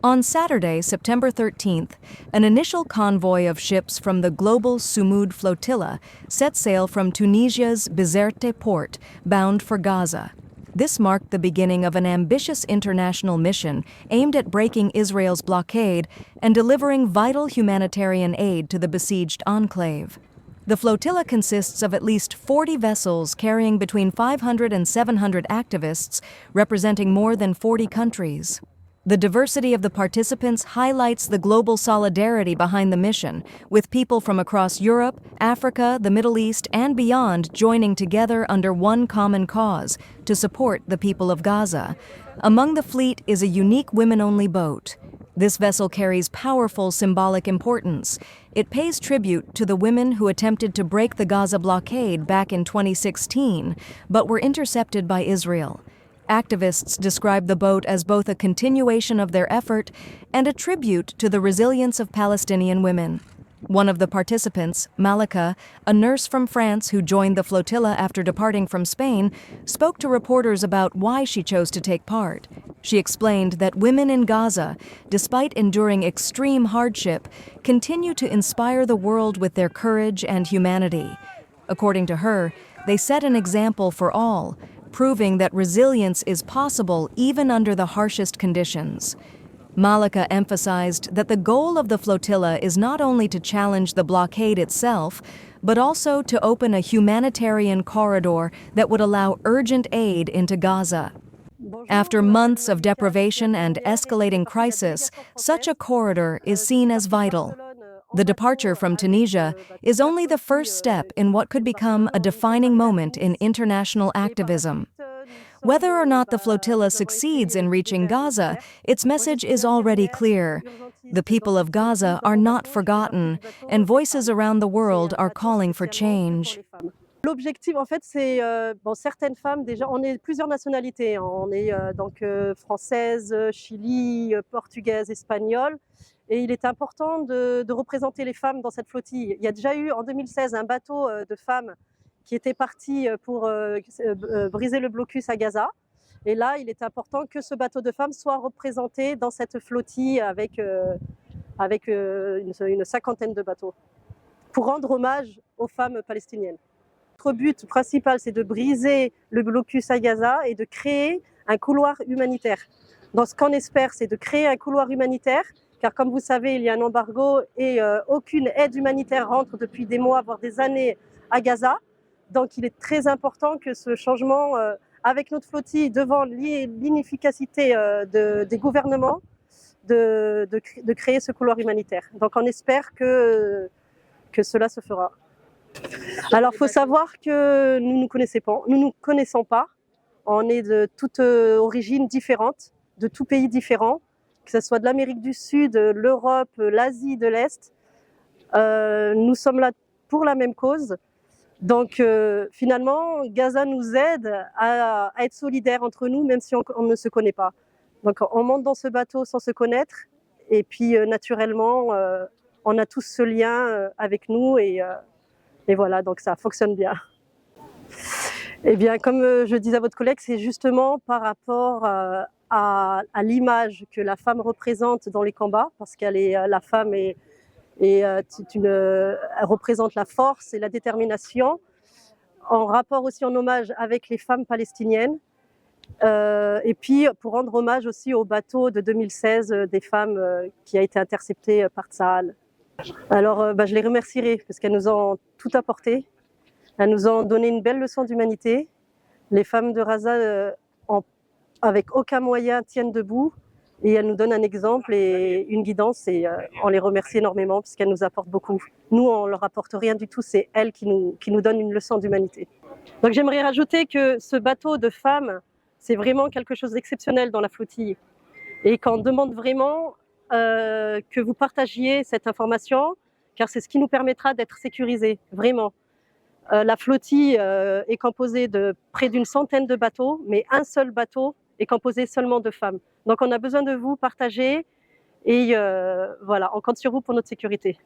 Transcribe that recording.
On Saturday, September 13th, an initial convoy of ships from the Global Sumud Flotilla set sail from Tunisia's Bizerte port, bound for Gaza. This marked the beginning of an ambitious international mission aimed at breaking Israel's blockade and delivering vital humanitarian aid to the besieged enclave. The flotilla consists of at least 40 vessels carrying between 500 and 700 activists representing more than 40 countries. The diversity of the participants highlights the global solidarity behind the mission, with people from across Europe, Africa, the Middle East, and beyond joining together under one common cause to support the people of Gaza. Among the fleet is a unique women-only boat. This vessel carries powerful symbolic importance. It pays tribute to the women who attempted to break the Gaza blockade back in 2016, but were intercepted by Israel. Activists describe the boat as both a continuation of their effort and a tribute to the resilience of Palestinian women. One of the participants, Malika, a nurse from France who joined the flotilla after departing from Spain, spoke to reporters about why she chose to take part. She explained that women in Gaza, despite enduring extreme hardship, continue to inspire the world with their courage and humanity. According to her, they set an example for all, proving that resilience is possible even under the harshest conditions. Malika emphasized that the goal of the flotilla is not only to challenge the blockade itself, but also to open a humanitarian corridor that would allow urgent aid into Gaza. After months of deprivation and escalating crisis, such a corridor is seen as vital. The departure from Tunisia is only the first step in what could become a defining moment in international activism. Whether or not the flotilla succeeds in reaching Gaza, its message is already clear. The people of Gaza are not forgotten, and voices around the world are calling for change. L'objectif, en fait, c'est certaines femmes, déjà, on est plusieurs nationalités, hein. On est françaises, Chili, portugaises, espagnoles. Et il est important de représenter les femmes dans cette flottille. Il y a déjà eu en 2016 un bateau de femmes qui était parti pour briser le blocus à Gaza. Et là, il est important que ce bateau de femmes soit représenté dans cette flottille avec une cinquantaine de bateaux, pour rendre hommage aux femmes palestiniennes. Notre but principal, c'est de briser le blocus à Gaza et de créer un couloir humanitaire. Donc, ce qu'on espère, c'est de créer un couloir humanitaire, car comme vous savez, il y a un embargo et aucune aide humanitaire rentre depuis des mois, voire des années à Gaza. Donc, il est très important que ce changement, avec notre flottille, devant l'inefficacité des gouvernements, de créer ce couloir humanitaire. Donc, on espère que cela se fera. Alors, il faut savoir que nous ne nous connaissons pas. On est de toutes origines différentes, de tout pays différents, que ce soit de l'Amérique du Sud, l'Europe, l'Asie de l'Est. Nous sommes là pour la même cause. Donc, finalement, Gaza nous aide à être solidaires entre nous, même si on ne se connaît pas. Donc, on monte dans ce bateau sans se connaître. Et puis, naturellement, on a tous ce lien avec nous et voilà, donc ça fonctionne bien. Eh bien, comme je disais à votre collègue, c'est justement par rapport à l'image que la femme représente dans les combats, parce la femme elle représente la force et la détermination, en rapport aussi en hommage avec les femmes palestiniennes, et puis pour rendre hommage aussi au bateau de 2016 des femmes qui a été intercepté par Tsahal. Alors, je les remercierai parce qu'elles nous ont tout apporté. Elles nous ont donné une belle leçon d'humanité. Les femmes de Gaza, avec aucun moyen, tiennent debout et elles nous donnent un exemple et une guidance. Et on les remercie énormément parce qu'elles nous apportent beaucoup. Nous, on ne leur apporte rien du tout. C'est elles qui nous donnent une leçon d'humanité. Donc, j'aimerais rajouter que ce bateau de femmes, c'est vraiment quelque chose d'exceptionnel dans la flottille. Et qu'on demande vraiment que vous partagiez cette information, car c'est ce qui nous permettra d'être sécurisés, vraiment. La flottille est composée de près d'une centaine de bateaux, mais un seul bateau est composé seulement de femmes. Donc on a besoin de vous partager et voilà, on compte sur vous pour notre sécurité.